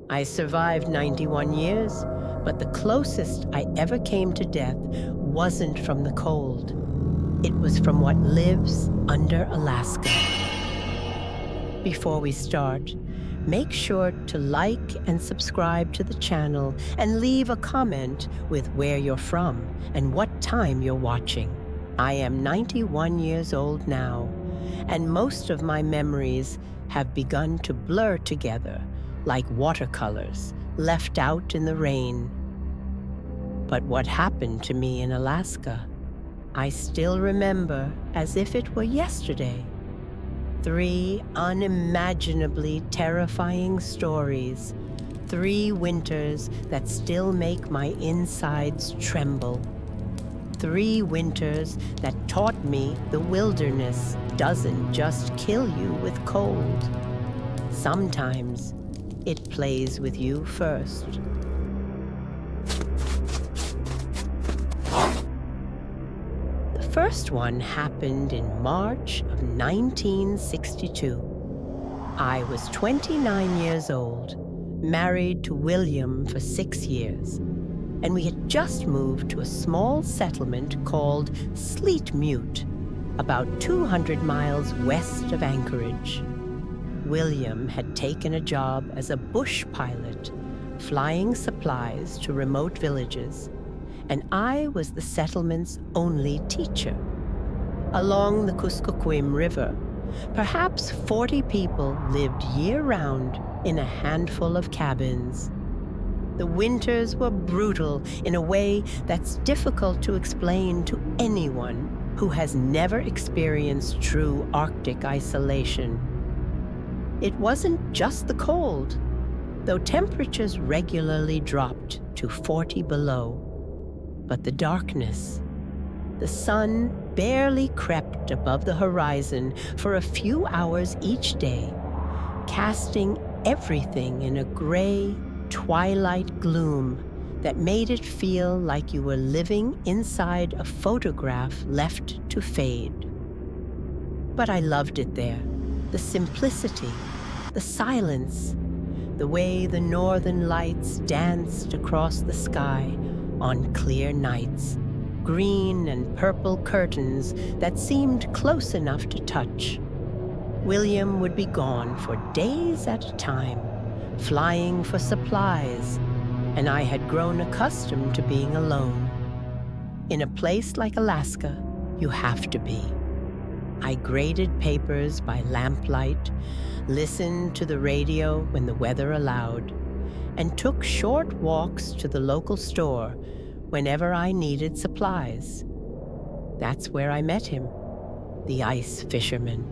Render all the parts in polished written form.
I survived 91 years, but the closest I ever came to death wasn't from the cold. It was from what lives under Alaska. Before we start, make sure to like and subscribe to the channel and leave a comment with where you're from and what time you're watching. I am 91 years old now, and most of my memories have begun to blur together like watercolors left out in the rain. But what happened to me in Alaska, I still remember as if it were yesterday. 3 unimaginably terrifying stories, 3 winters that still make my insides tremble. 3 winters that taught me the wilderness doesn't just kill you with cold. Sometimes it plays with you first. The first one happened in March of 1962. I was 29 years old, married to William for 6 years, and we had just moved to a small settlement called Sleet Mute, about 200 miles west of Anchorage. William had taken a job as a bush pilot, flying supplies to remote villages, and I was the settlement's only teacher. Along the Kuskokwim River, perhaps 40 people lived year-round in a handful of cabins. The winters were brutal in a way that's difficult to explain to anyone who has never experienced true Arctic isolation. It wasn't just the cold, though temperatures regularly dropped to 40 below. But the darkness. The sun barely crept above the horizon for a few hours each day, casting everything in a gray, twilight gloom that made it feel like you were living inside a photograph left to fade. But I loved it there. The simplicity, the silence, the way the northern lights danced across the sky on clear nights, green and purple curtains that seemed close enough to touch. William would be gone for days at a time, flying for supplies, and I had grown accustomed to being alone. In a place like Alaska, you have to be. I graded papers by lamplight, listened to the radio when the weather allowed, and took short walks to the local store whenever I needed supplies. That's where I met him, the ice fisherman.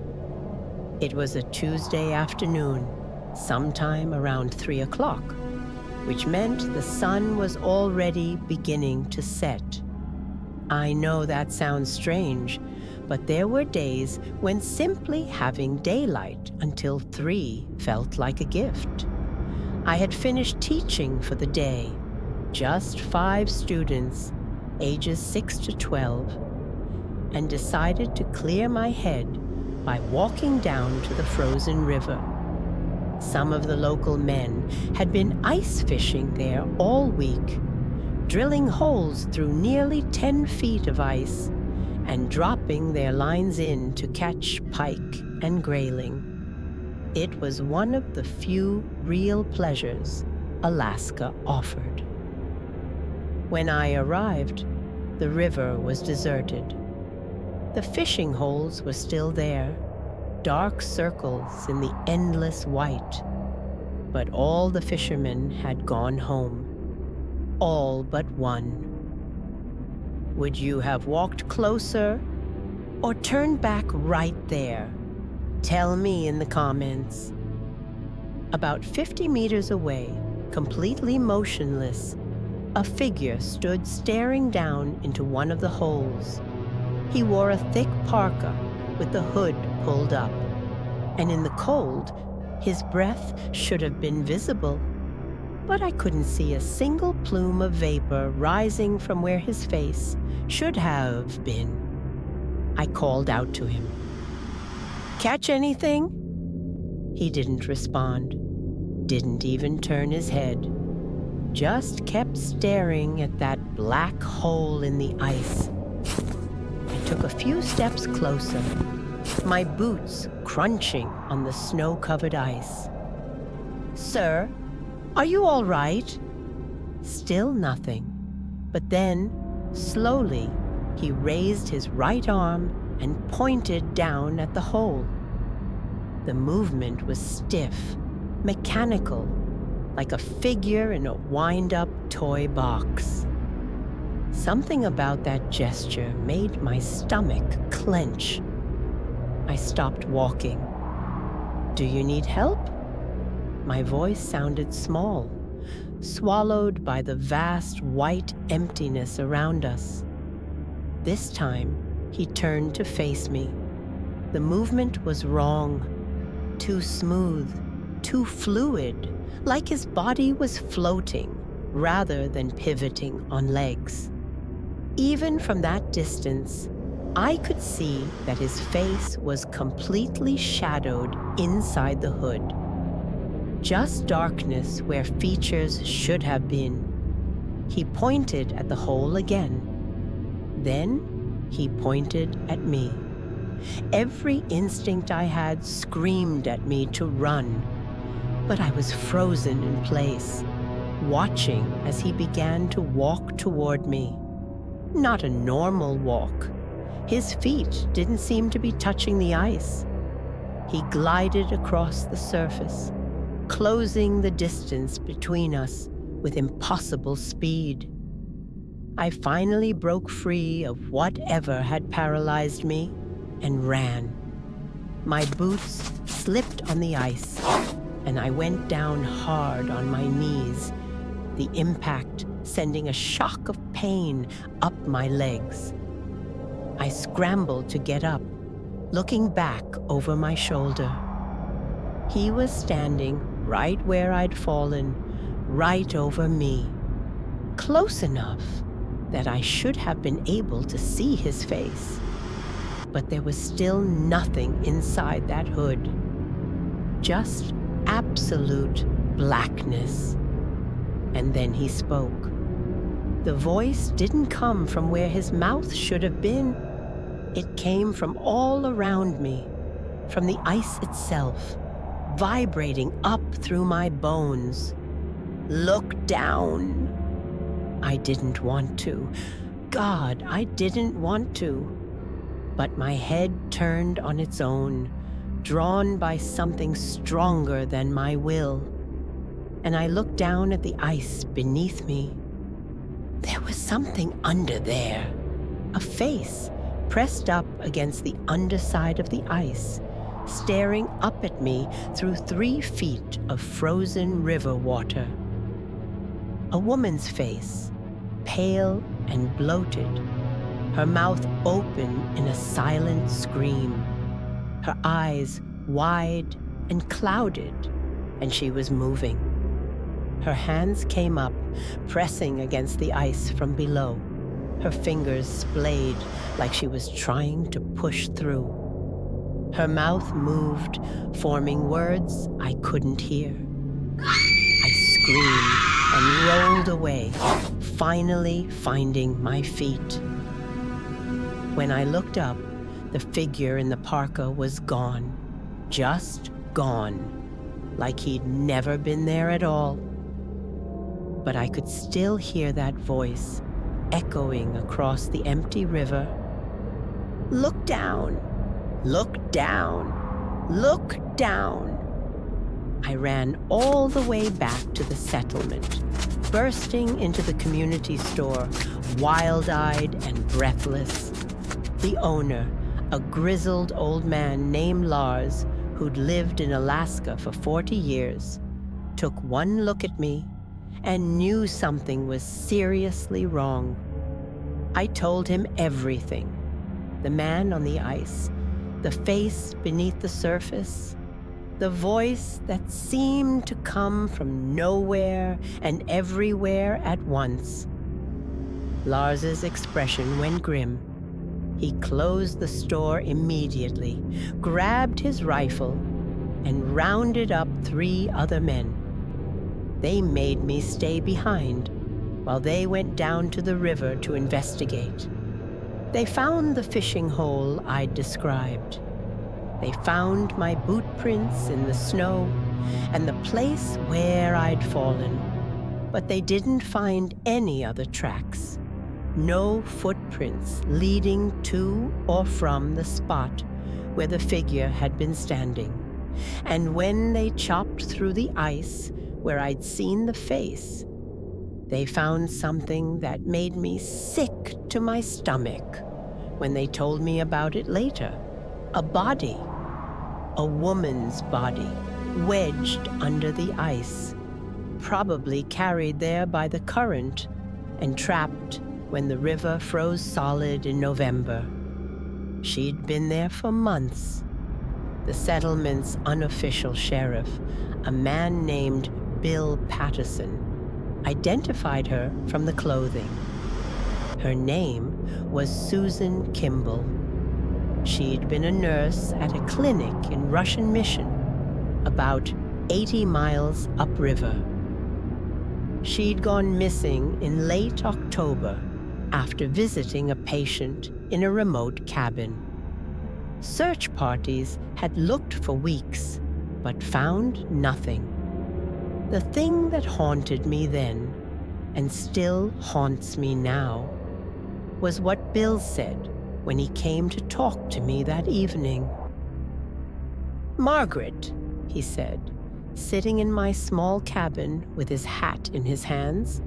It was a Tuesday afternoon, sometime around 3 o'clock, which meant the sun was already beginning to set. I know that sounds strange, but there were days when simply having daylight until 3 felt like a gift. I had finished teaching for the day, just 5 students, ages 6 to 12, and decided to clear my head by walking down to the frozen river. Some of the local men had been ice fishing there all week, drilling holes through nearly 10 feet of ice and dropping their lines in to catch pike and grayling. It was one of the few real pleasures Alaska offered. When I arrived, the river was deserted. The fishing holes were still there, dark circles in the endless white. But all the fishermen had gone home. All but one. Would you have walked closer or turned back right there? Tell me in the comments. About 50 meters away, completely motionless, a figure stood staring down into one of the holes. He wore a thick parka with the hood pulled up, and in the cold, his breath should have been visible. But I couldn't see a single plume of vapor rising from where his face should have been. I called out to him. "Catch anything?" He didn't respond. didn't even turn his head, just kept staring at that black hole in the ice. I took a few steps closer, my boots crunching on the snow-covered ice. "Sir, are you all right?" Still nothing. But then, slowly, he raised his right arm and pointed down at the hole. The movement was stiff, mechanical, like a figure in a wind-up toy box. Something about that gesture made my stomach clench. I stopped walking. "Do you need help?" My voice sounded small, swallowed by the vast white emptiness around us. This time, he turned to face me. The movement was wrong, too smooth, too fluid, like his body was floating rather than pivoting on legs. Even from that distance, I could see that his face was completely shadowed inside the hood. Just darkness where features should have been. He pointed at the hole again. Then he pointed at me. Every instinct I had screamed at me to run, but I was frozen in place, watching as he began to walk toward me. Not a normal walk. His feet didn't seem to be touching the ice. He glided across the surface, closing the distance between us with impossible speed. I finally broke free of whatever had paralyzed me and ran. My boots slipped on the ice, and I went down hard on my knees, the impact sending a shock of pain up my legs. I scrambled to get up, looking back over my shoulder. He was standing right where I'd fallen, right over me, close enough that I should have been able to see his face. But there was still nothing inside that hood, just absolute blackness. And then he spoke. The voice didn't come from where his mouth should have been. It came from all around me, from the ice itself, vibrating up through my bones. "Look down." I didn't want to. God, I didn't want to. But my head turned on its own, drawn by something stronger than my will. And I looked down at the ice beneath me. There was something under there, a face pressed up against the underside of the ice, staring up at me through 3 feet of frozen river water. A woman's face, pale and bloated, her mouth open in a silent scream, her eyes wide and clouded, and she was moving. Her hands came up, pressing against the ice from below. Her fingers splayed like she was trying to push through. Her mouth moved, forming words I couldn't hear. I screamed and rolled away, finally finding my feet. When I looked up, the figure in the parka was gone, just gone, like he'd never been there at all. But I could still hear that voice echoing across the empty river. "Look down! Look down! Look down!" I ran all the way back to the settlement, bursting into the community store, wild-eyed and breathless. The owner, a grizzled old man named Lars, who'd lived in Alaska for 40 years, took one look at me and knew something was seriously wrong. I told him everything. The man on the ice, the face beneath the surface, the voice that seemed to come from nowhere and everywhere at once. Lars's expression went grim. He closed the store immediately, grabbed his rifle, and rounded up 3 other men, They made me stay behind while they went down to the river to investigate. They found the fishing hole I'd described. They found my boot prints in the snow and the place where I'd fallen. But they didn't find any other tracks. No footprints leading to or from the spot where the figure had been standing. And when they chopped through the ice where I'd seen the face, they found something that made me sick to my stomach when they told me about it later. A body, a woman's body, wedged under the ice, probably carried there by the current and trapped when the river froze solid in November. She'd been there for months. The settlement's unofficial sheriff, a man named Bill Patterson, identified her from the clothing. Her name was Susan Kimball. She'd been a nurse at a clinic in Russian Mission, about 80 miles upriver. She'd gone missing in late October after visiting a patient in a remote cabin. Search parties had looked for weeks, but found nothing. The thing that haunted me then, and still haunts me now, was what Bill said when he came to talk to me that evening. "Margaret," he said, sitting in my small cabin with his hat in his hands,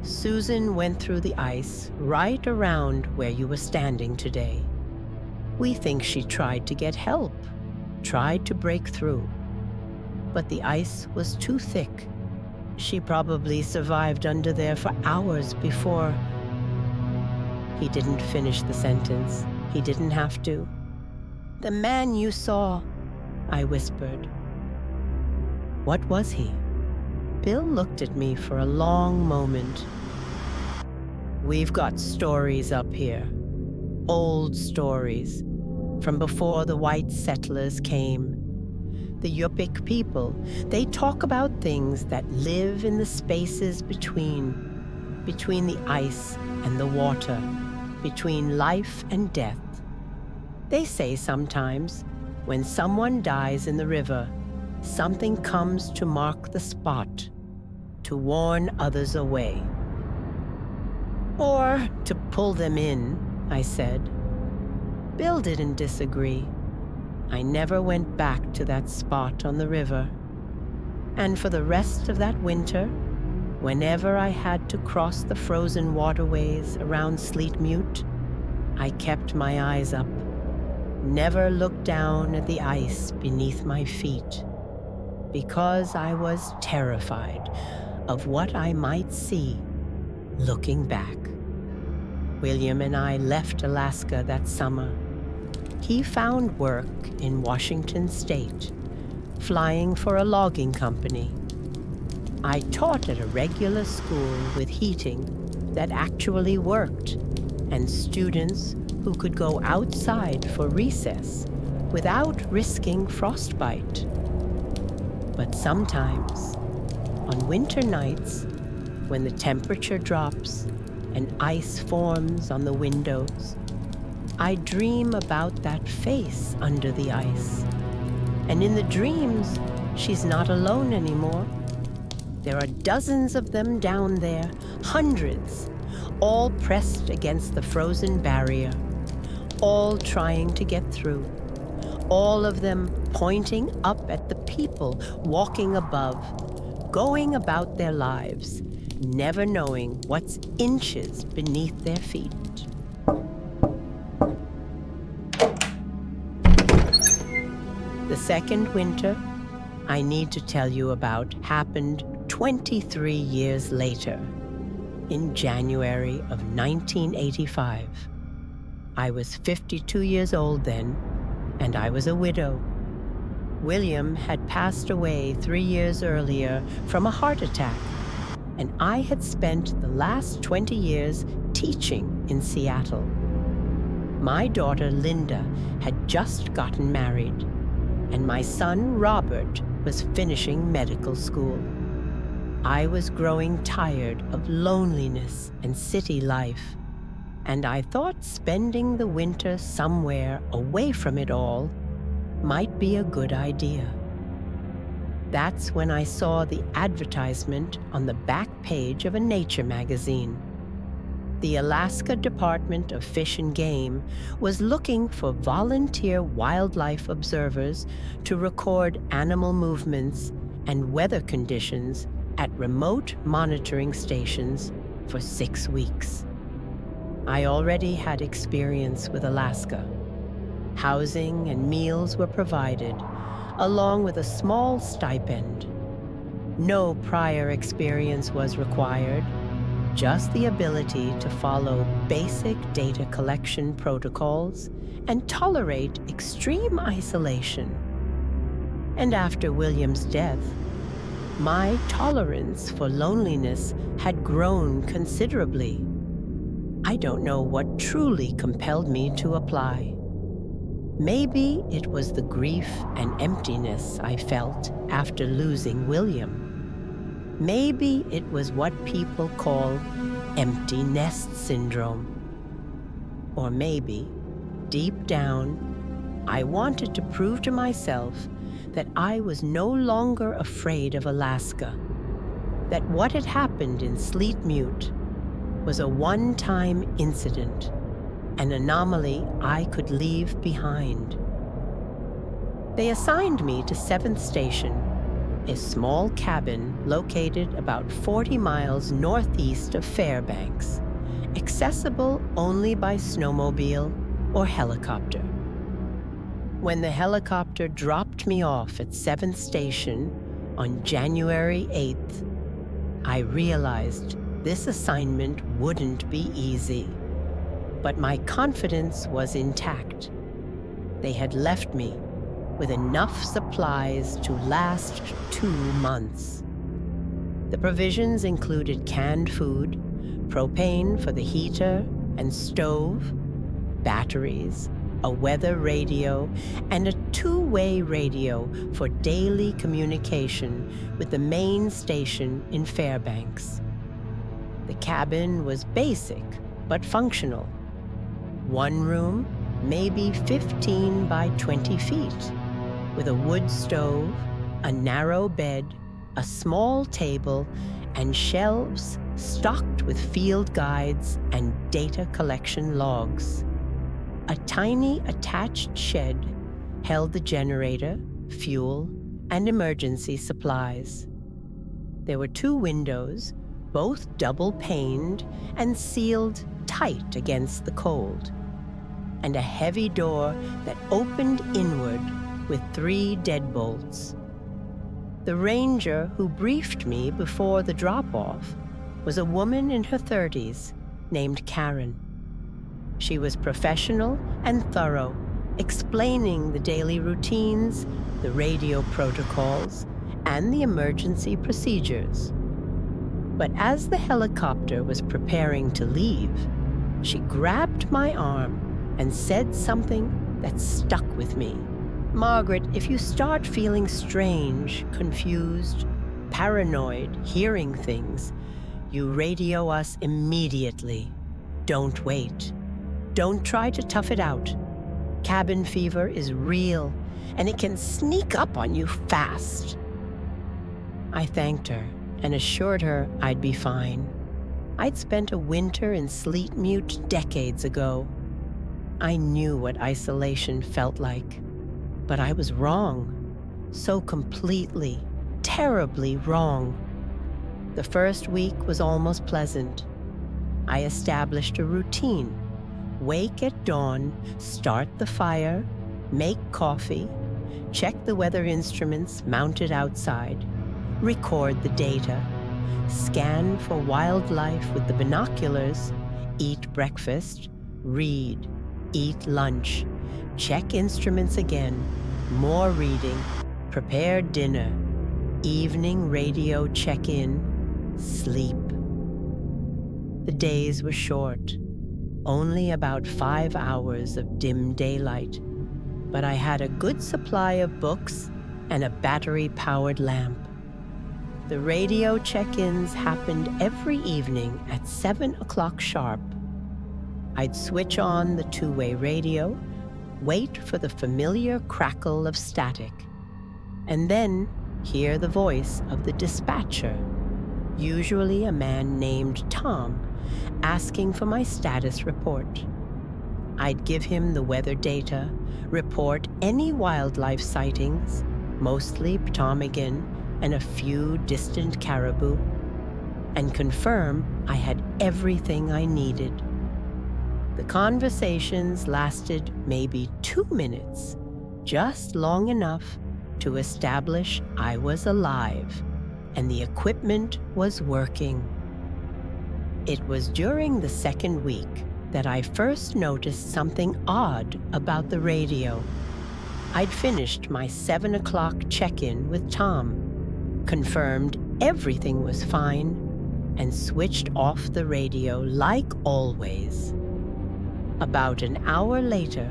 "Susan went through the ice right around where you were standing today. We think she tried to get help, tried to break through. But the ice was too thick. She probably survived under there for hours before—" He didn't finish the sentence. He didn't have to. "The man you saw," I whispered. What was he? Bill looked at me for a long moment. "We've got stories up here. Old stories from before the white settlers came. The Yupik people, they talk about things that live in the spaces between the ice and the water, between life and death. They say sometimes, when someone dies in the river, something comes to mark the spot, to warn others away. Or to pull them in," I said. Bill didn't disagree. I never went back to that spot on the river. And for the rest of that winter, whenever I had to cross the frozen waterways around Sleet Mute, I kept my eyes up, never looked down at the ice beneath my feet, because I was terrified of what I might see looking back. William and I left Alaska that summer. He found work in Washington State, flying for a logging company. I taught at a regular school with heating that actually worked, and students who could go outside for recess without risking frostbite. But sometimes, on winter nights, when the temperature drops and ice forms on the windows, I dream about that face under the ice. And in the dreams, she's not alone anymore. There are dozens of them down there, hundreds, all pressed against the frozen barrier, all trying to get through, all of them pointing up at the people walking above, going about their lives, never knowing what's inches beneath their feet. The second winter I need to tell you about happened 23 years later, in January of 1985. I was 52 years old then, and I was a widow. William had passed away 3 years earlier from a heart attack, and I had spent the last 20 years teaching in Seattle. My daughter Linda had just gotten married, and my son Robert was finishing medical school. I was growing tired of loneliness and city life, and I thought spending the winter somewhere away from it all might be a good idea. That's when I saw the advertisement on the back page of a nature magazine. The Alaska Department of Fish and Game was looking for volunteer wildlife observers to record animal movements and weather conditions at remote monitoring stations for 6 weeks. I already had experience with Alaska. Housing and meals were provided, along with a small stipend. No prior experience was required, just the ability to follow basic data collection protocols and tolerate extreme isolation. And after William's death, my tolerance for loneliness had grown considerably. I don't know what truly compelled me to apply. Maybe it was the grief and emptiness I felt after losing William. Maybe it was what people call empty nest syndrome. Or maybe, deep down, I wanted to prove to myself that I was no longer afraid of Alaska, that what had happened in Sleet Mute was a one-time incident, an anomaly I could leave behind. They assigned me to 7th Station, a small cabin located about 40 miles northeast of Fairbanks, accessible only by snowmobile or helicopter. When the helicopter dropped me off at 7th Station on January 8th, I realized this assignment wouldn't be easy. But my confidence was intact. They had left me with enough supplies to last 2 months. The provisions included canned food, propane for the heater and stove, batteries, a weather radio, and a 2-way radio for daily communication with the main station in Fairbanks. The cabin was basic but functional. One room, maybe 15 by 20 feet, with a wood stove, a narrow bed, a small table, and shelves stocked with field guides and data collection logs. A tiny attached shed held the generator, fuel, and emergency supplies. There were 2 windows, both double-paned and sealed tight against the cold, and a heavy door that opened inward with 3 deadbolts. The ranger who briefed me before the drop-off was a woman in her 30s named Karen. She was professional and thorough, explaining the daily routines, the radio protocols, and the emergency procedures. But as the helicopter was preparing to leave, she grabbed my arm and said something that stuck with me. "Margaret, if you start feeling strange, confused, paranoid, hearing things, you radio us immediately. Don't wait. Don't try to tough it out. Cabin fever is real, and it can sneak up on you fast." I thanked her and assured her I'd be fine. I'd spent a winter in Sleet Mute decades ago. I knew what isolation felt like, but I was wrong. So completely, terribly wrong. The first week was almost pleasant. I established a routine. Wake at dawn, start the fire, make coffee, check the weather instruments mounted outside, record the data, scan for wildlife with the binoculars, eat breakfast, read, eat lunch, check instruments again, more reading, prepare dinner, evening radio check-in, sleep. The days were short, only about 5 hours of dim daylight, but I had a good supply of books and a battery-powered lamp. The radio check-ins happened every evening at 7 o'clock sharp. I'd switch on the two-way radio, wait for the familiar crackle of static, and then hear the voice of the dispatcher, usually a man named Tom, asking for my status report. I'd give him the weather data, report any wildlife sightings, mostly ptarmigan and a few distant caribou, and confirm I had everything I needed. The conversations lasted maybe 2 minutes, just long enough to establish I was alive and the equipment was working. It was during the second week that I first noticed something odd about the radio. I'd finished my 7 o'clock check-in with Tom, confirmed everything was fine, and switched off the radio like always. About an hour later,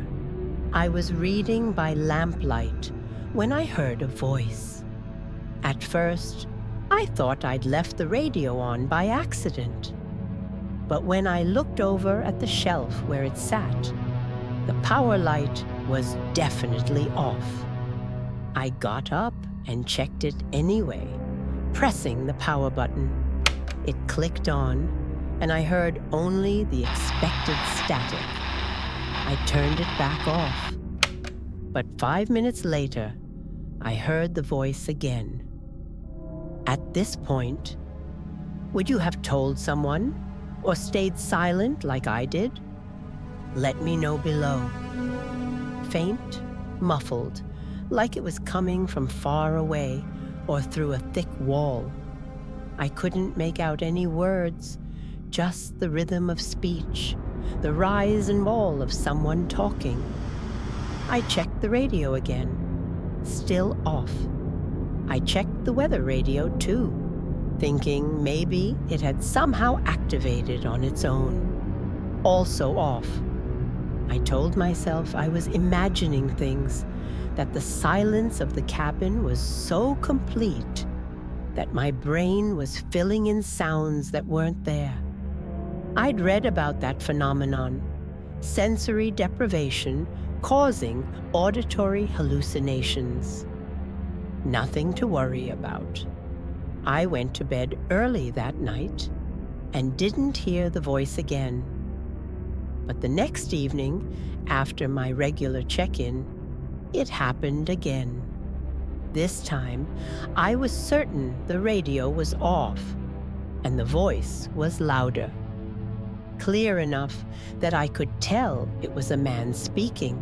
I was reading by lamplight when I heard a voice. At first, I thought I'd left the radio on by accident. But when I looked over at the shelf where it sat, the power light was definitely off. I got up and checked it anyway, pressing the power button. It clicked on, and I heard only the expected static. I turned it back off. But 5 minutes later, I heard the voice again. At this point, would you have told someone or stayed silent like I did? Let me know below. Faint, muffled, like it was coming from far away or through a thick wall. I couldn't make out any words, just the rhythm of speech, the rise and fall of someone talking. I checked the radio again, still off. I checked the weather radio too, thinking maybe it had somehow activated on its own. Also off. I told myself I was imagining things, that the silence of the cabin was so complete that my brain was filling in sounds that weren't there. I'd read about that phenomenon, sensory deprivation causing auditory hallucinations. Nothing to worry about. I went to bed early that night and didn't hear the voice again. But the next evening, after my regular check-in, it happened again. This time, I was certain the radio was off and the voice was louder. Clear enough that I could tell it was a man speaking,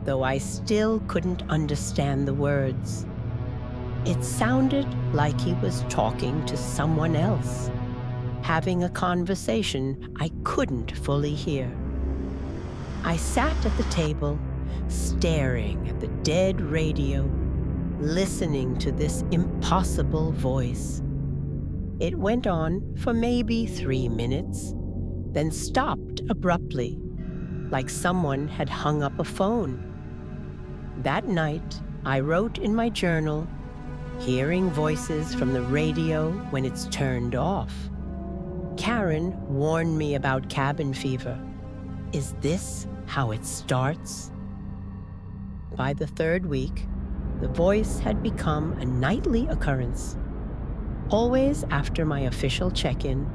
though I still couldn't understand the words. It sounded like he was talking to someone else, having a conversation I couldn't fully hear. I sat at the table, staring at the dead radio, listening to this impossible voice. It went on for maybe 3 minutes, then stopped abruptly, like someone had hung up a phone. That night, I wrote in my journal, hearing voices from the radio when it's turned off. Karen warned me about cabin fever. Is this how it starts? By the third week, the voice had become a nightly occurrence. Always after my official check-in,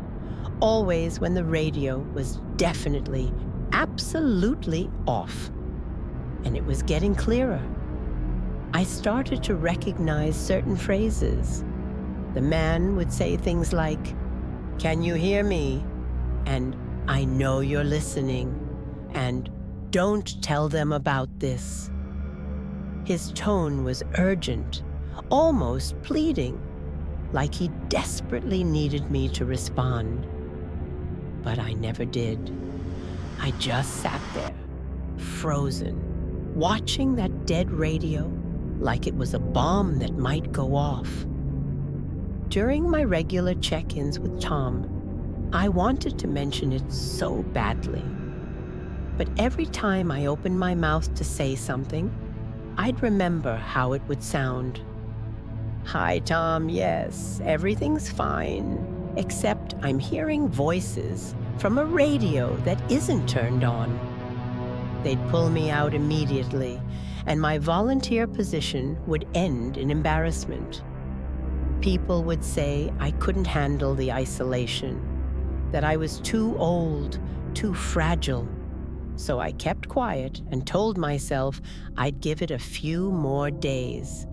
always when the radio was definitely, absolutely off. And it was getting clearer. I started to recognize certain phrases. The man would say things like, "Can you hear me?" and "I know you're listening," and "Don't tell them about this." His tone was urgent, almost pleading, like he desperately needed me to respond. But I never did. I just sat there, frozen, watching that dead radio like it was a bomb that might go off. During my regular check-ins with Tom, I wanted to mention it so badly. But every time I opened my mouth to say something, I'd remember how it would sound. Hi, Tom. Yes, everything's fine. Except I'm hearing voices from a radio that isn't turned on. They'd pull me out immediately, and my volunteer position would end in embarrassment. People would say I couldn't handle the isolation, that I was too old, too fragile. So I kept quiet and told myself I'd give it a few more days.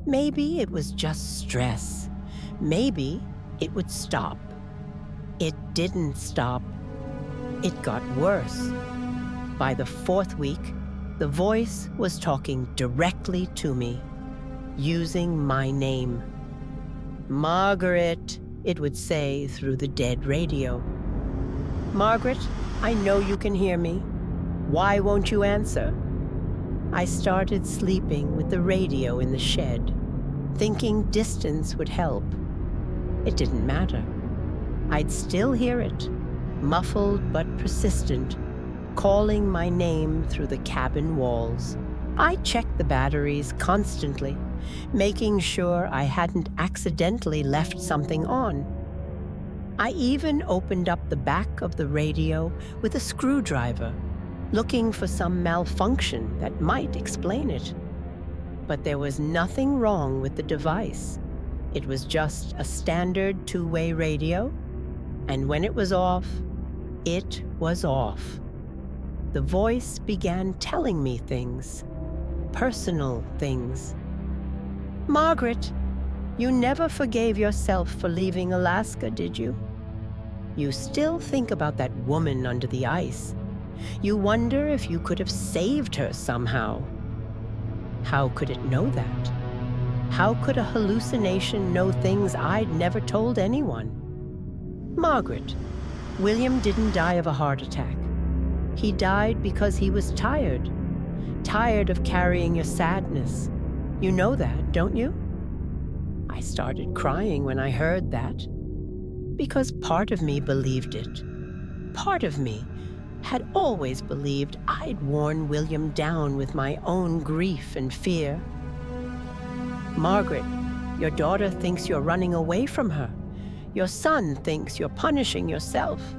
Maybe it was just stress. Maybe it would stop. It didn't stop. It got worse. By the fourth week, the voice was talking directly to me, using my name. "Margaret," it would say through the dead radio. "Margaret, I know you can hear me. Why won't you answer?" I started sleeping with the radio in the shed, thinking distance would help. It didn't matter. I'd still hear it, muffled but persistent, calling my name through the cabin walls. I checked the batteries constantly, making sure I hadn't accidentally left something on. I even opened up the back of the radio with a screwdriver, looking for some malfunction that might explain it. But there was nothing wrong with the device. It was just a standard two-way radio, and when it was off, it was off. The voice began telling me things, personal things. "Margaret, you never forgave yourself for leaving Alaska, did you? You still think about that woman under the ice. You wonder if you could have saved her somehow." How could it know that? How could a hallucination know things I'd never told anyone? "Margaret, William didn't die of a heart attack. He died because he was tired. Tired of carrying your sadness. You know that, don't you?" I started crying when I heard that, because part of me believed it. Part of me had always believed I'd worn William down with my own grief and fear. "Margaret, your daughter thinks you're running away from her. Your son thinks you're punishing yourself.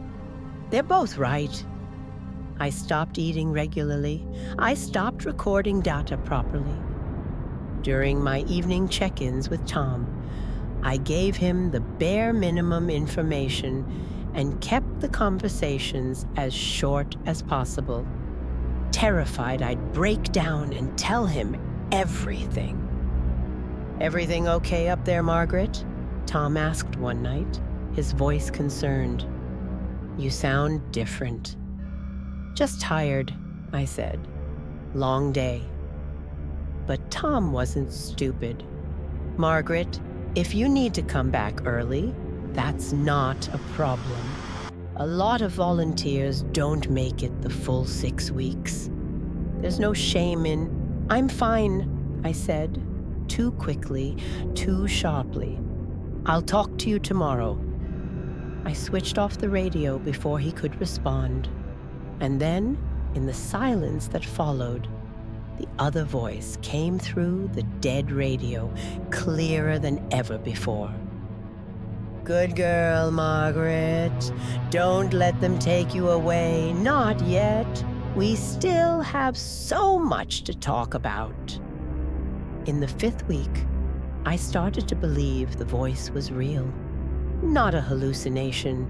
They're both right." I stopped eating regularly. I stopped recording data properly. During my evening check-ins with Tom, I gave him the bare minimum information and kept the conversations as short as possible, terrified I'd break down and tell him everything. "Everything okay up there, Margaret?" Tom asked one night, his voice concerned. "You sound different." "Just tired," I said. "Long day." But Tom wasn't stupid. "Margaret, if you need to come back early, that's not a problem. A lot of volunteers don't make it the full 6 weeks. There's no shame in—" "I'm fine," I said, too quickly, too sharply. "I'll talk to you tomorrow." I switched off the radio before he could respond. And then, in the silence that followed, the other voice came through the dead radio, clearer than ever before. "Good girl, Margaret. Don't let them take you away. Not yet. We still have so much to talk about." In the 5th week, I started to believe the voice was real. Not a hallucination,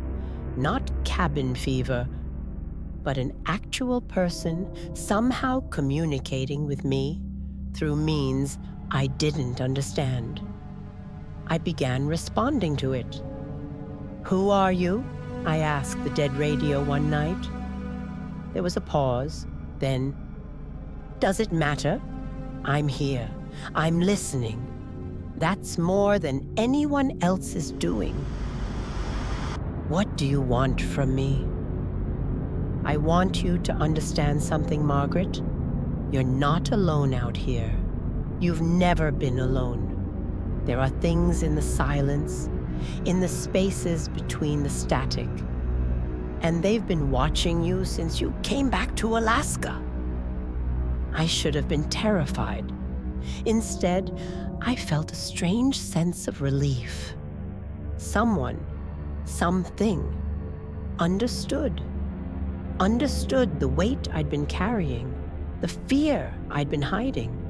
not cabin fever, but an actual person somehow communicating with me through means I didn't understand. I began responding to it. "Who are you?" I asked the dead radio one night. There was a pause, then, "Does it matter? I'm here. I'm listening. That's more than anyone else is doing." "What do you want from me?" "I want you to understand something, Margaret. You're not alone out here. You've never been alone. There are things in the silence, in the spaces between the static. And they've been watching you since you came back to Alaska." I should have been terrified. Instead, I felt a strange sense of relief. Someone, something, understood. Understood the weight I'd been carrying, the fear I'd been hiding.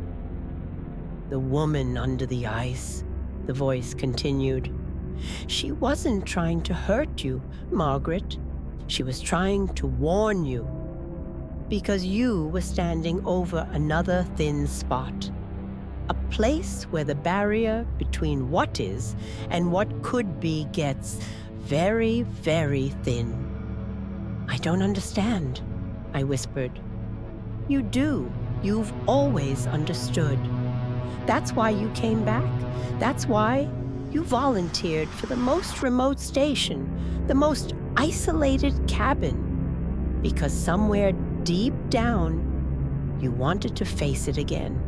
The woman under the ice, the voice continued. She wasn't trying to hurt you, Margaret. She was trying to warn you. Because you were standing over another thin spot. A place where the barrier between what is and what could be gets very, very thin. I don't understand, I whispered. You do. You've always understood. That's why you came back. That's why you volunteered for the most remote station, the most isolated cabin. Because somewhere deep down, you wanted to face it again.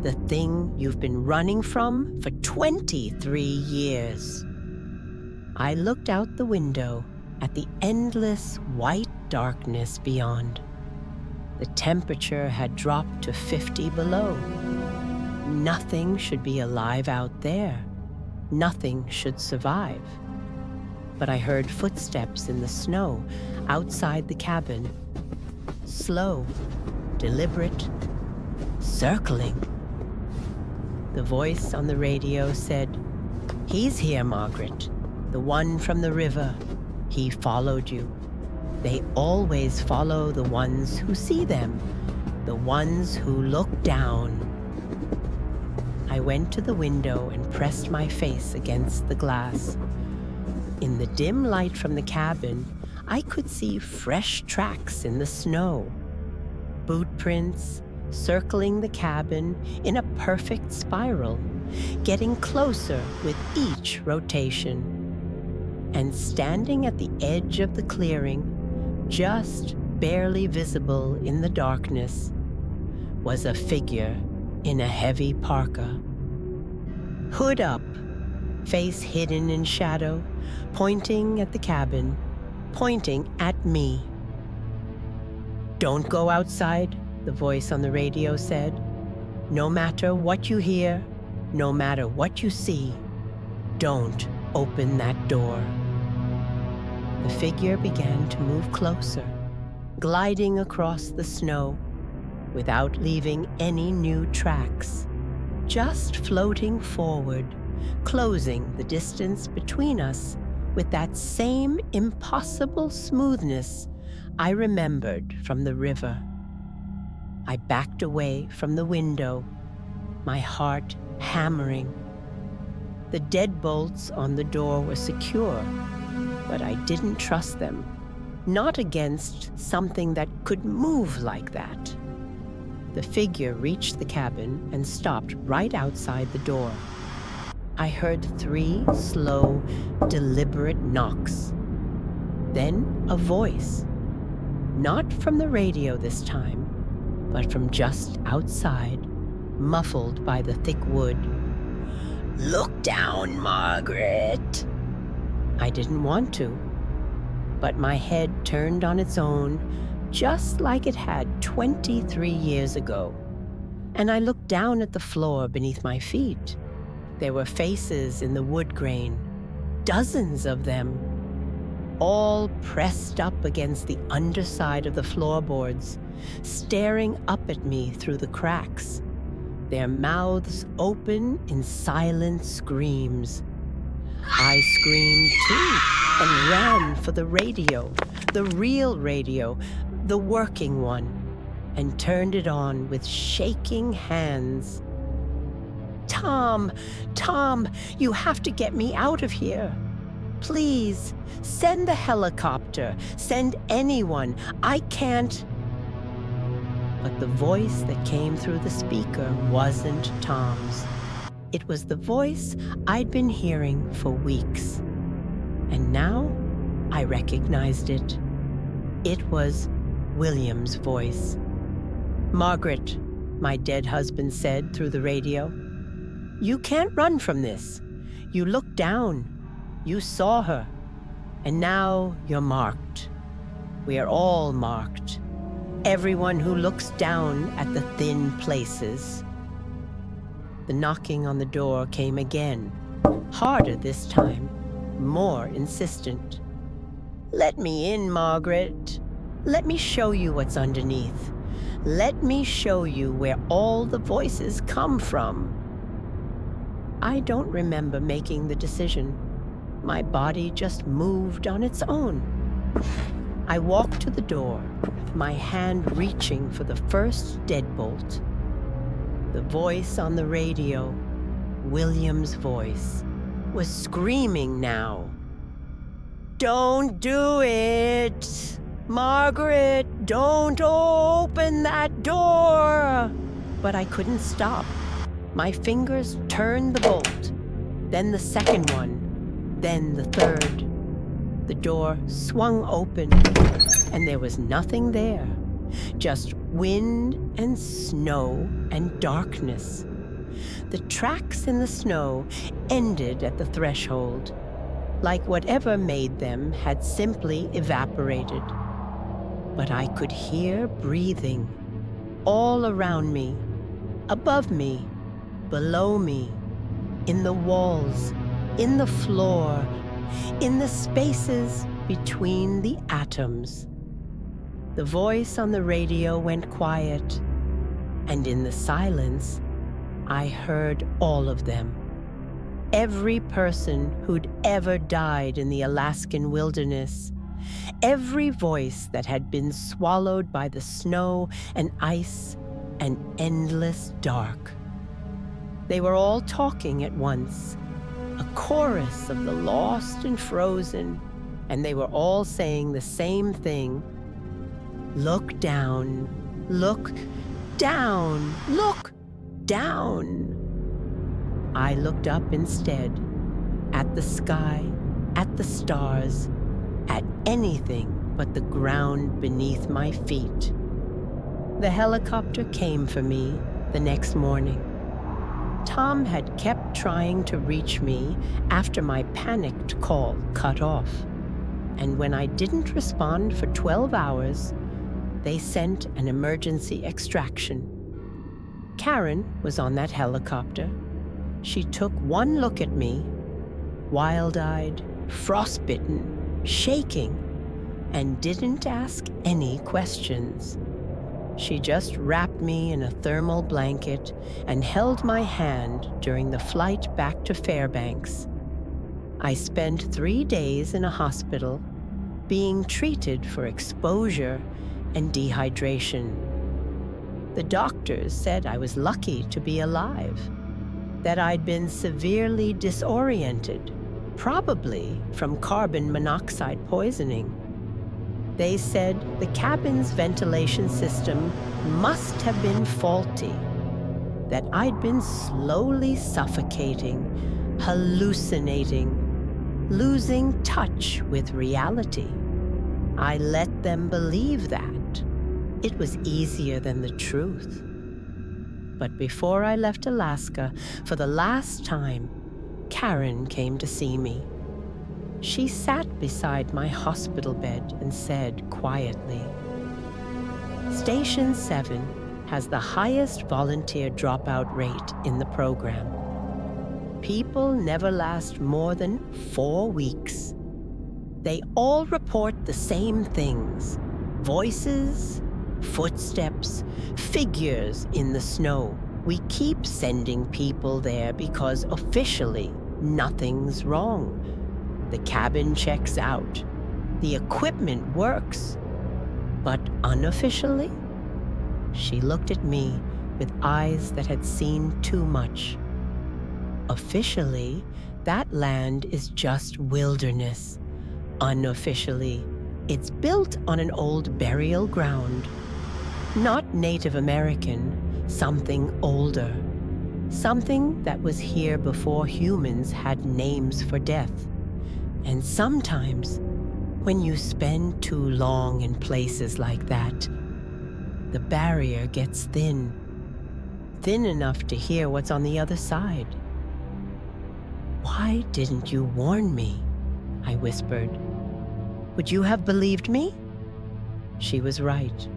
The thing you've been running from for 23 years. I looked out the window at the endless white darkness beyond. The temperature had dropped to 50 below. Nothing should be alive out there. Nothing should survive. But I heard footsteps in the snow outside the cabin. Slow, deliberate, circling. The voice on the radio said, "He's here, Margaret. The one from the river. He followed you. They always follow the ones who see them, the ones who look down." I went to the window and pressed my face against the glass. In the dim light from the cabin, I could see fresh tracks in the snow. Boot prints circling the cabin in a perfect spiral, getting closer with each rotation. And standing at the edge of the clearing, just barely visible in the darkness, was a figure in a heavy parka. Hood up, face hidden in shadow, pointing at the cabin, pointing at me. "Don't go outside," the voice on the radio said. "No matter what you hear, no matter what you see, don't open that door." The figure began to move closer, gliding across the snow, without leaving any new tracks, just floating forward, closing the distance between us with that same impossible smoothness I remembered from the river. I backed away from the window, my heart hammering. The deadbolts on the door were secure, but I didn't trust them, not against something that could move like that. The figure reached the cabin and stopped right outside the door. I heard 3 slow, deliberate knocks. Then a voice, not from the radio this time, but from just outside, muffled by the thick wood. "Look down, Margaret." I didn't want to, but my head turned on its own, just like it had 23 years ago. And I looked down at the floor beneath my feet. There were faces in the wood grain, dozens of them, all pressed up against the underside of the floorboards, staring up at me through the cracks, their mouths open in silent screams. I screamed too and ran for the radio, the real radio, the working one, and turned it on with shaking hands. Tom, you have to get me out of here. Please, send the helicopter, send anyone. I can't." But the voice that came through the speaker wasn't Tom's. It was the voice I'd been hearing for weeks. And now I recognized it. It was William's voice. "Margaret," my dead husband said through the radio, "you can't run from this. You looked down. You saw her. And now you're marked. We are all marked. Everyone who looks down at the thin places. The knocking on the door came again, harder this time, more insistent. "Let me in, Margaret. Let me show you what's underneath. Let me show you where all the voices come from." I don't remember making the decision. My body just moved on its own. I walked to the door, my hand reaching for the first deadbolt. The voice on the radio, William's voice, was screaming now. "Don't do it! Margaret, don't open that door!" But I couldn't stop. My fingers turned the bolt, then the second one, then the third. The door swung open, and there was nothing there, just wind and snow and darkness. The tracks in the snow ended at the threshold, like whatever made them had simply evaporated. But I could hear breathing all around me, above me, below me, in the walls, in the floor, in the spaces between the atoms. The voice on the radio went quiet, and in the silence, I heard all of them. Every person who'd ever died in the Alaskan wilderness, every voice that had been swallowed by the snow and ice and endless dark. They were all talking at once, a chorus of the lost and frozen, and they were all saying the same thing. "Look down, look down, look down." I looked up instead, at the sky, at the stars, at anything but the ground beneath my feet. The helicopter came for me the next morning. Tom had kept trying to reach me after my panicked call cut off, and when I didn't respond for 12 hours, they sent an emergency extraction. Karen was on that helicopter. She took one look at me, wild-eyed, frostbitten, shaking, and didn't ask any questions. She just wrapped me in a thermal blanket and held my hand during the flight back to Fairbanks. I spent 3 days in a hospital, being treated for exposure and dehydration. The doctors said I was lucky to be alive, that I'd been severely disoriented, probably from carbon monoxide poisoning. They said the cabin's ventilation system must have been faulty, that I'd been slowly suffocating, hallucinating, losing touch with reality. I let them believe that. It was easier than the truth. But before I left Alaska, for the last time, Karen came to see me. She sat beside my hospital bed and said quietly, "Station 7 has the highest volunteer dropout rate in the program. People never last more than 4 weeks. They all report the same things: voices, footsteps, figures in the snow. We keep sending people there because officially nothing's wrong. The cabin checks out. The equipment works. But unofficially?" She looked at me with eyes that had seen too much. "Officially, that land is just wilderness. Unofficially, it's built on an old burial ground. Not Native American, something older. Something that was here before humans had names for death. And sometimes, when you spend too long in places like that, the barrier gets thin. Thin enough to hear what's on the other side." "Why didn't you warn me?" I whispered. "Would you have believed me?" She was right.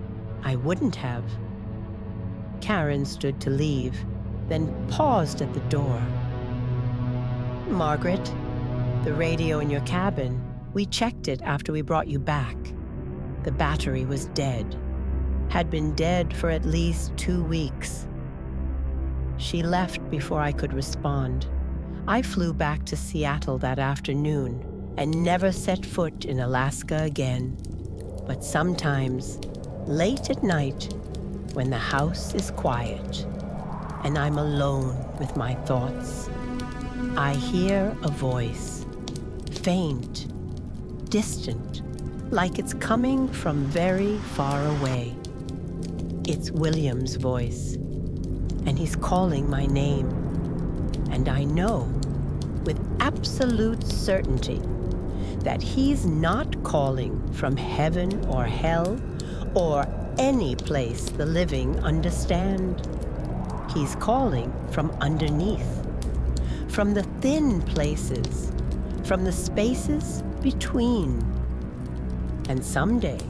I wouldn't have. Karen stood to leave, then paused at the door. "Margaret, the radio in your cabin, we checked it after we brought you back. The battery was dead. Had been dead for at least 2 weeks." She left before I could respond. I flew back to Seattle that afternoon and never set foot in Alaska again. But sometimes, late at night, when the house is quiet and I'm alone with my thoughts, I hear a voice, faint, distant, like it's coming from very far away. It's William's voice, and he's calling my name. And I know, with absolute certainty, that he's not calling from heaven or hell or any place the living understand. He's calling from underneath, from the thin places, from the spaces between. And someday,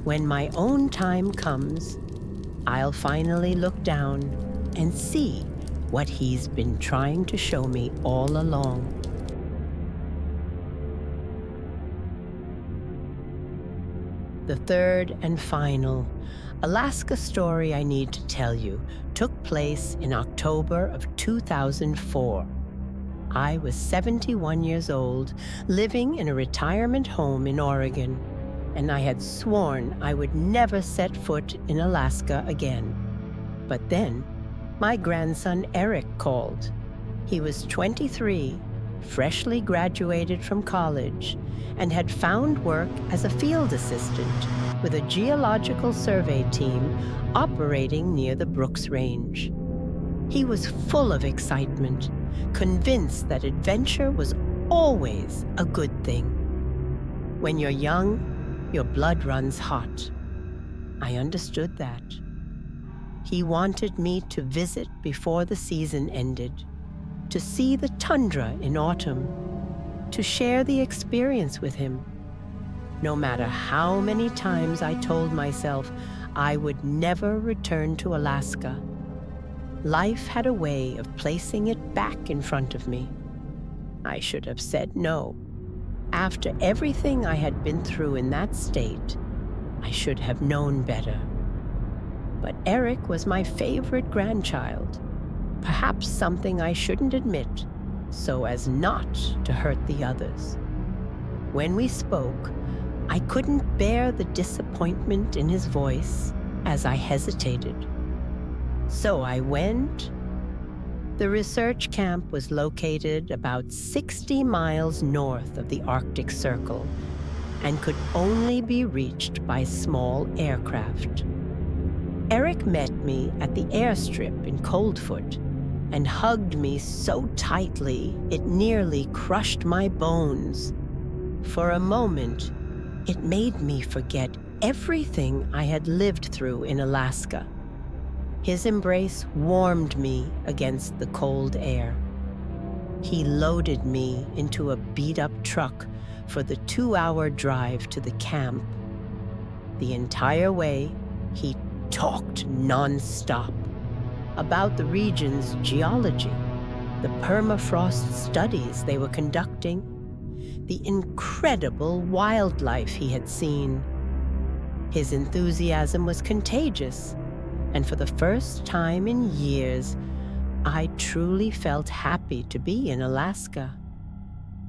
when my own time comes, I'll finally look down and see what he's been trying to show me all along. The third and final Alaska story I need to tell you took place in October of 2004. I was 71 years old, living in a retirement home in Oregon, and I had sworn I would never set foot in Alaska again. But then, my grandson Eric called. He was 23, freshly graduated from college, and had found work as a field assistant with a geological survey team operating near the Brooks Range. He was full of excitement, convinced that adventure was always a good thing. When you're young, your blood runs hot. I understood that. He wanted me to visit before the season ended, to see the tundra in autumn, to share the experience with him. No matter how many times I told myself I would never return to Alaska, life had a way of placing it back in front of me. I should have said no. After everything I had been through in that state, I should have known better. But Eric was my favorite grandchild, perhaps something I shouldn't admit, so as not to hurt the others. When we spoke, I couldn't bear the disappointment in his voice as I hesitated. So I went. The research camp was located about 60 miles north of the Arctic Circle and could only be reached by small aircraft. Eric met me at the airstrip in Coldfoot and hugged me so tightly it nearly crushed my bones. For a moment, it made me forget everything I had lived through in Alaska. His embrace warmed me against the cold air. He loaded me into a beat-up truck for the 2-hour drive to the camp. The entire way, he talked non-stop about the region's geology, the permafrost studies they were conducting, the incredible wildlife he had seen. His enthusiasm was contagious, and for the first time in years, I truly felt happy to be in Alaska.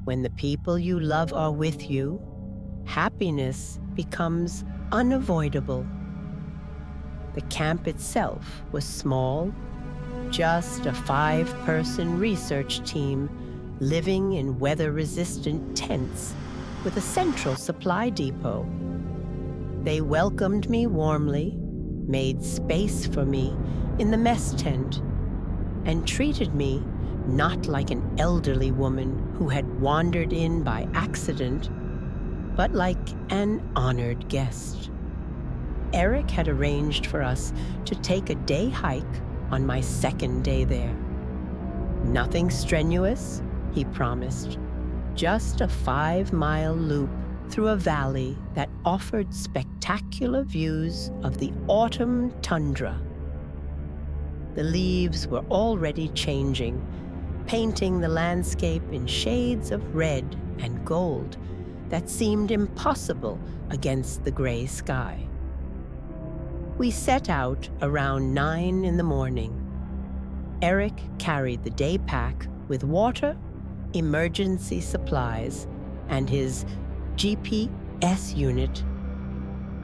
When the people you love are with you, happiness becomes unavoidable. The camp itself was small, just a 5-person research team living in weather-resistant tents with a central supply depot. They welcomed me warmly, made space for me in the mess tent, and treated me not like an elderly woman who had wandered in by accident, but like an honored guest. Eric had arranged for us to take a day hike on my second day there. Nothing strenuous, he promised, just a 5-mile loop through a valley that offered spectacular views of the autumn tundra. The leaves were already changing, painting the landscape in shades of red and gold that seemed impossible against the gray sky. We set out around 9 in the morning. Eric carried the day pack with water, emergency supplies, and his GPS unit.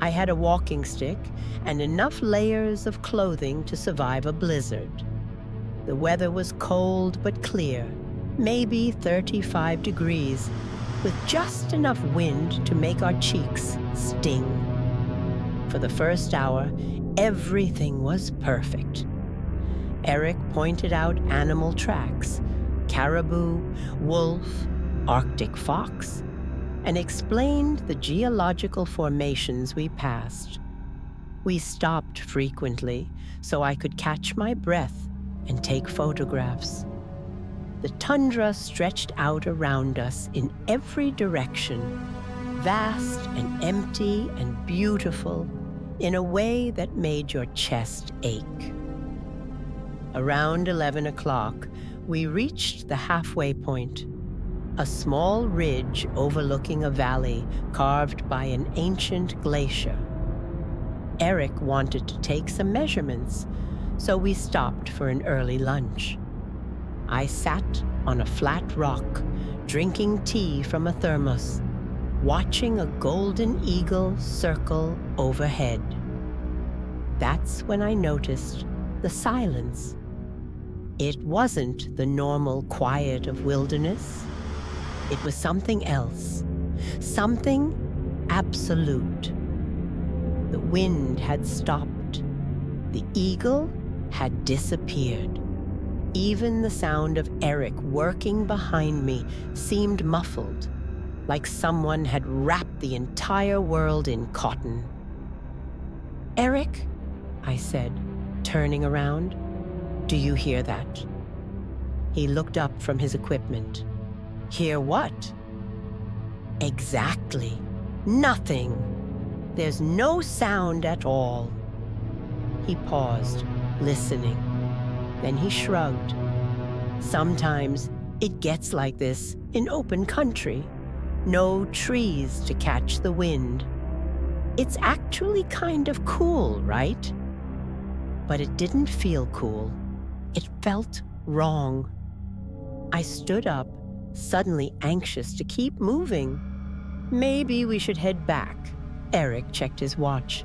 I had a walking stick and enough layers of clothing to survive a blizzard. The weather was cold but clear, maybe 35 degrees, with just enough wind to make our cheeks sting. For the first hour, everything was perfect. Eric pointed out animal tracks, caribou, wolf, Arctic fox, and explained the geological formations we passed. We stopped frequently so I could catch my breath and take photographs. The tundra stretched out around us in every direction, vast and empty and beautiful in a way that made your chest ache. Around 11 o'clock, we reached the halfway point, a small ridge overlooking a valley carved by an ancient glacier. Eric wanted to take some measurements, so we stopped for an early lunch. I sat on a flat rock, drinking tea from a thermos, watching a golden eagle circle overhead. That's when I noticed the silence. It wasn't the normal quiet of wilderness. It was something else, something absolute. The wind had stopped. The eagle had disappeared. Even the sound of Eric working behind me seemed muffled, like someone had wrapped the entire world in cotton. "Eric," I said, turning around, "do you hear that?" He looked up from his equipment. "Hear what?" "Exactly. Nothing. There's no sound at all." He paused, listening. Then he shrugged. "Sometimes it gets like this in open country. No trees to catch the wind. It's actually kind of cool, right?" But it didn't feel cool. It felt wrong. I stood up, suddenly anxious to keep moving. "Maybe we should head back." Eric checked his watch.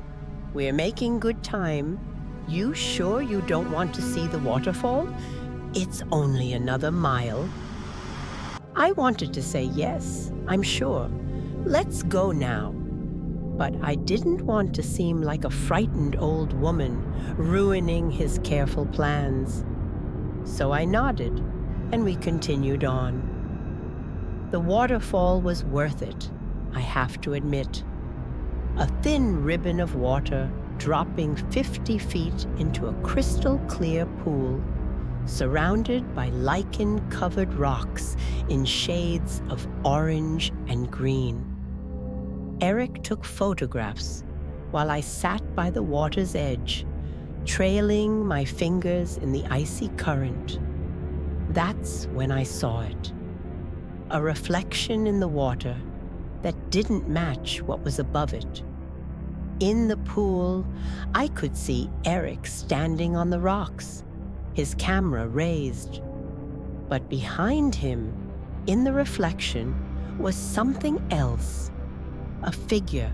"We're making good time. You sure you don't want to see the waterfall? It's only another mile." I wanted to say yes, I'm sure. Let's go now. But I didn't want to seem like a frightened old woman ruining his careful plans. So I nodded, and we continued on. The waterfall was worth it, I have to admit. A thin ribbon of water dropping 50 feet into a crystal-clear pool, surrounded by lichen-covered rocks in shades of orange and green. Eric took photographs while I sat by the water's edge, trailing my fingers in the icy current. That's when I saw it. A reflection in the water that didn't match what was above it. In the pool, I could see Eric standing on the rocks, his camera raised. But behind him, in the reflection, was something else. A figure,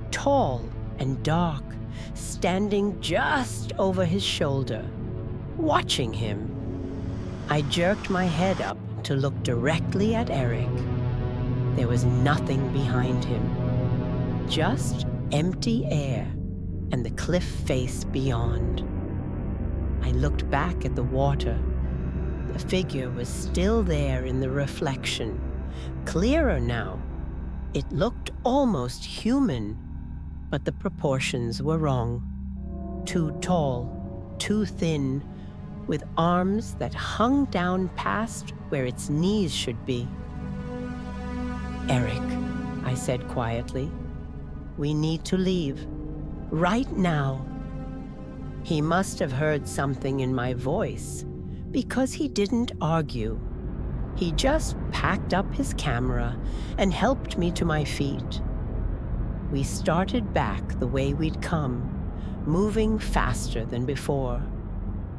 tall and dark, standing just over his shoulder, watching him. I jerked my head up to look directly at Eric. There was nothing behind him, just empty air and the cliff face beyond. I looked back at the water. The figure was still there in the reflection, clearer now. It looked almost human, but the proportions were wrong. Too tall, too thin, with arms that hung down past where its knees should be. "Eric," I said quietly, "we need to leave. Right now." He must have heard something in my voice, because he didn't argue. He just packed up his camera and helped me to my feet. We started back the way we'd come, moving faster than before.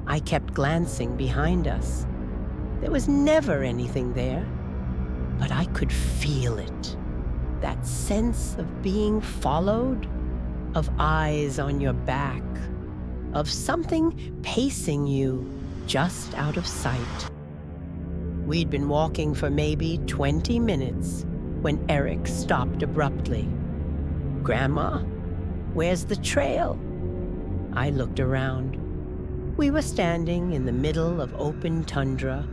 I kept glancing behind us. There was never anything there, but I could feel it. That sense of being followed, of eyes on your back, of something pacing you just out of sight. We'd been walking for maybe 20 minutes when Eric stopped abruptly. "Grandma, where's the trail?" I looked around. We were standing in the middle of open tundra,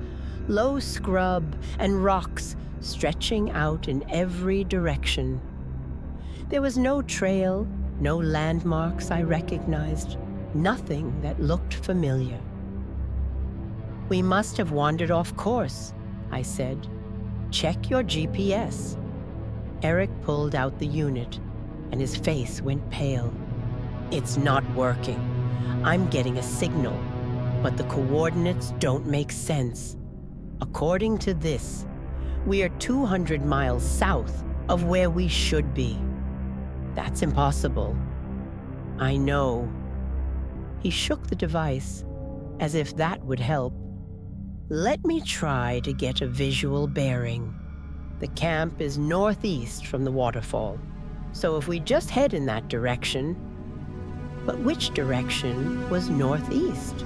low scrub and rocks stretching out in every direction. There was no trail, no landmarks I recognized, nothing that looked familiar. "We must have wandered off course," I said. "Check your GPS." Eric pulled out the unit, and his face went pale. "It's not working. I'm getting a signal, but the coordinates don't make sense. According to this, we are 200 miles south of where we should be." "That's impossible." "I know." He shook the device, as if that would help. "Let me try to get a visual bearing. The camp is northeast from the waterfall, so if we just head in that direction..." But which direction was northeast?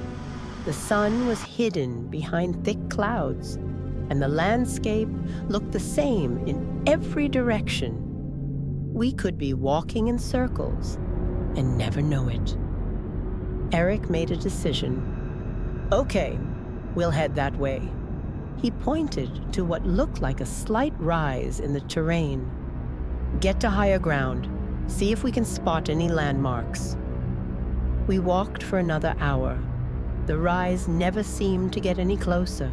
The sun was hidden behind thick clouds, and the landscape looked the same in every direction. We could be walking in circles and never know it. Eric made a decision. "Okay, we'll head that way." He pointed to what looked like a slight rise in the terrain. "Get to higher ground. See if we can spot any landmarks." We walked for another hour. The rise never seemed to get any closer.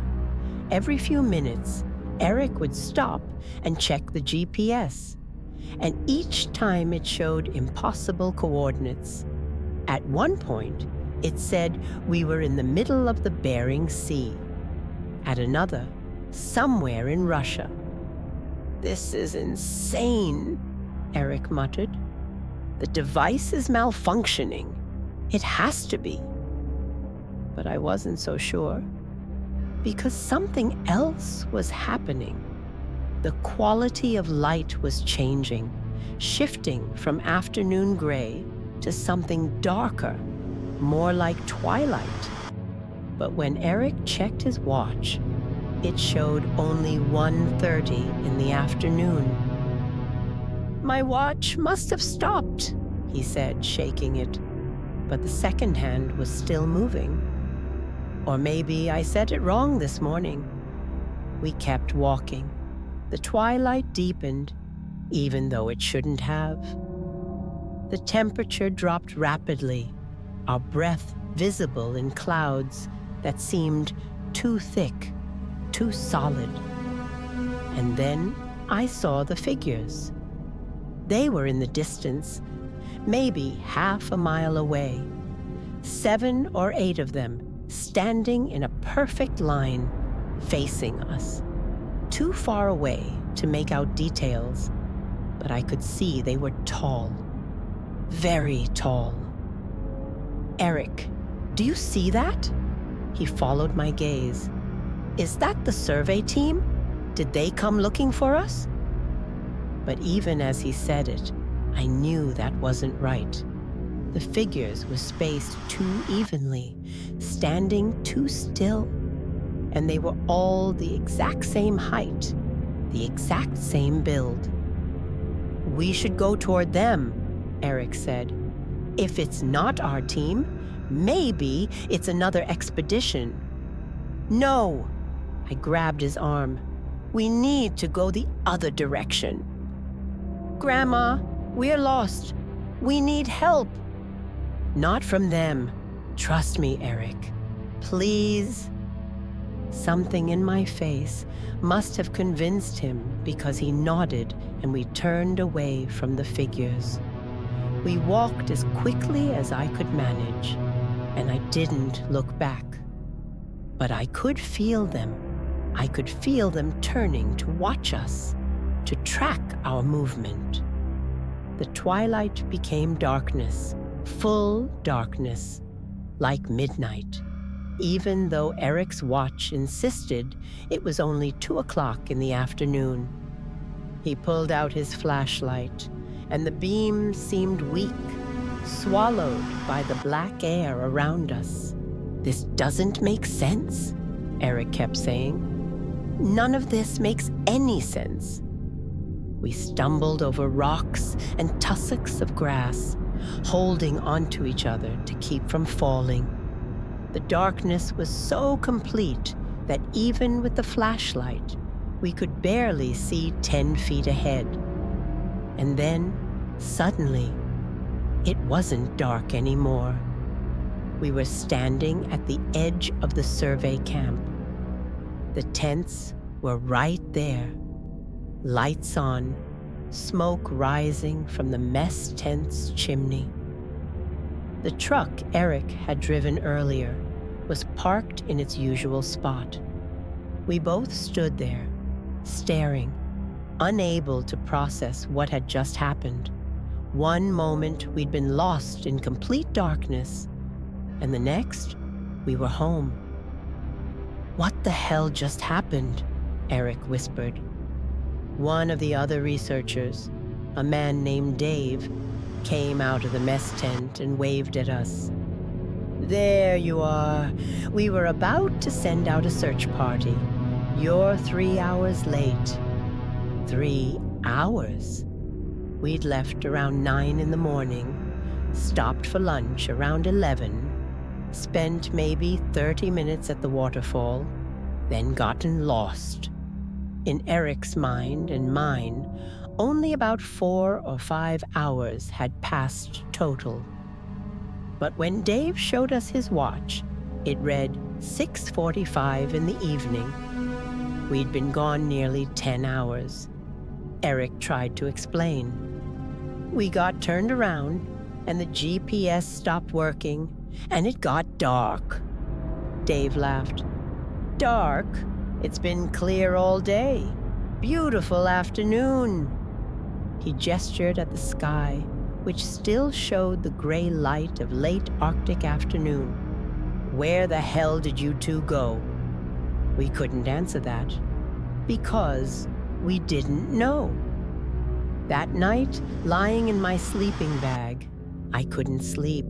Every few minutes, Eric would stop and check the GPS, and each time it showed impossible coordinates. At one point, it said we were in the middle of the Bering Sea. At another, somewhere in Russia. "This is insane," Eric muttered. "The device is malfunctioning. It has to be." But I wasn't so sure, because something else was happening. The quality of light was changing, shifting from afternoon gray to something darker, more like twilight. But when Eric checked his watch, it showed only 1:30 in the afternoon. "My watch must have stopped," he said, shaking it. But the second hand was still moving. Or maybe I said it wrong this morning. We kept walking. The twilight deepened, even though it shouldn't have. The temperature dropped rapidly, our breath visible in clouds that seemed too thick, too solid. And then I saw the figures. They were in the distance, maybe half a mile away. 7 or 8 of them, standing in a perfect line, facing us. Too far away to make out details, but I could see they were tall. Very tall. "Eric, do you see that?" He followed my gaze. "Is that the survey team? Did they come looking for us?" But even as he said it, I knew that wasn't right. The figures were spaced too evenly, standing too still, and they were all the exact same height, the exact same build. "We should go toward them," Eric said. "If it's not our team, maybe it's another expedition." "No!" I grabbed his arm. "We need to go the other direction." "Grandma, we're lost. We need help." "Not from them. Trust me, Eric. Please." Something in my face must have convinced him, because he nodded and we turned away from the figures. We walked as quickly as I could manage. and I didn't look back. But I could feel them. I could feel them turning to watch us, to track our movement. The twilight became darkness, full darkness, like midnight, even though Eric's watch insisted it was only 2 o'clock in the afternoon. He pulled out his flashlight, and the beam seemed weak, swallowed by the black air around us. "This doesn't make sense," Eric kept saying. "None of this makes any sense." We stumbled over rocks and tussocks of grass, holding onto each other to keep from falling. The darkness was so complete that even with the flashlight, we could barely see 10 feet ahead. And then, suddenly, it wasn't dark anymore. We were standing at the edge of the survey camp. The tents were right there, lights on, smoke rising from the mess tent's chimney. The truck Eric had driven earlier was parked in its usual spot. We both stood there, staring, unable to process what had just happened. One moment we'd been lost in complete darkness, and the next, we were home. "What the hell just happened?" Eric whispered. One of the other researchers, a man named Dave, came out of the mess tent and waved at us. "There you are. We were about to send out a search party. You're 3 hours late." 3 hours? We'd left around 9 in the morning, stopped for lunch around 11, spent maybe 30 minutes at the waterfall, then gotten lost. In Eric's mind and mine, only about 4 or 5 hours had passed total. But when Dave showed us his watch, it read 6:45 in the evening. We'd been gone nearly 10 hours. Eric tried to explain. "We got turned around, and the GPS stopped working, and it got dark." Dave laughed. "Dark? It's been clear all day. Beautiful afternoon." He gestured at the sky, which still showed the gray light of late Arctic afternoon. "Where the hell did you two go?" We couldn't answer that, because we didn't know. That night, lying in my sleeping bag, I couldn't sleep.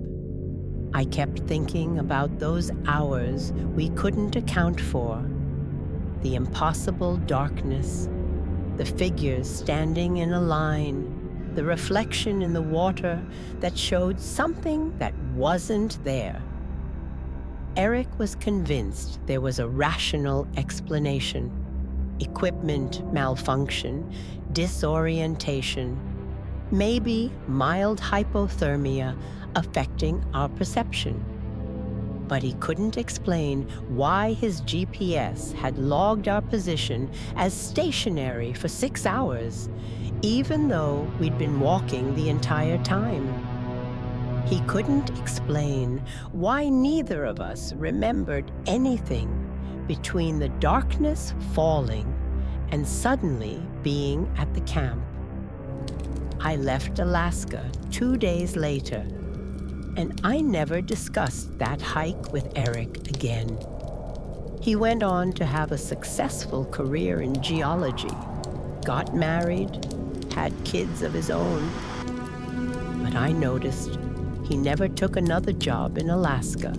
I kept thinking about those hours we couldn't account for. The impossible darkness, the figures standing in a line, the reflection in the water that showed something that wasn't there. Eric was convinced there was a rational explanation. Equipment malfunction, disorientation, maybe mild hypothermia affecting our perception. But he couldn't explain why his GPS had logged our position as stationary for 6 hours, even though we'd been walking the entire time. He couldn't explain why neither of us remembered anything between the darkness falling and suddenly being at the camp. I left Alaska 2 days later, and I never discussed that hike with Eric again. He went on to have a successful career in geology, got married, had kids of his own. But I noticed he never took another job in Alaska,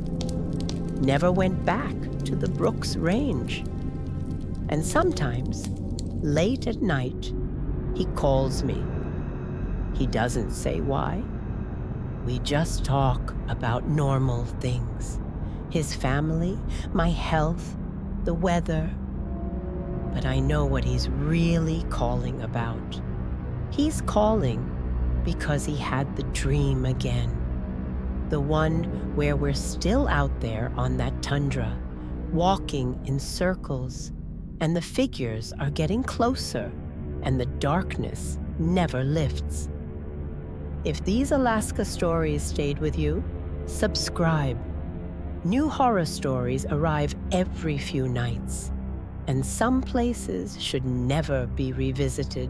never went back to the Brooks Range. And sometimes, late at night, he calls me. He doesn't say why. We just talk about normal things. His family, my health, the weather. But I know what he's really calling about. He's calling because he had the dream again. The one where we're still out there on that tundra, walking in circles, and the figures are getting closer, and the darkness never lifts. If these Alaska stories stayed with you, subscribe New horror stories arrive every few nights, and some places should never be revisited.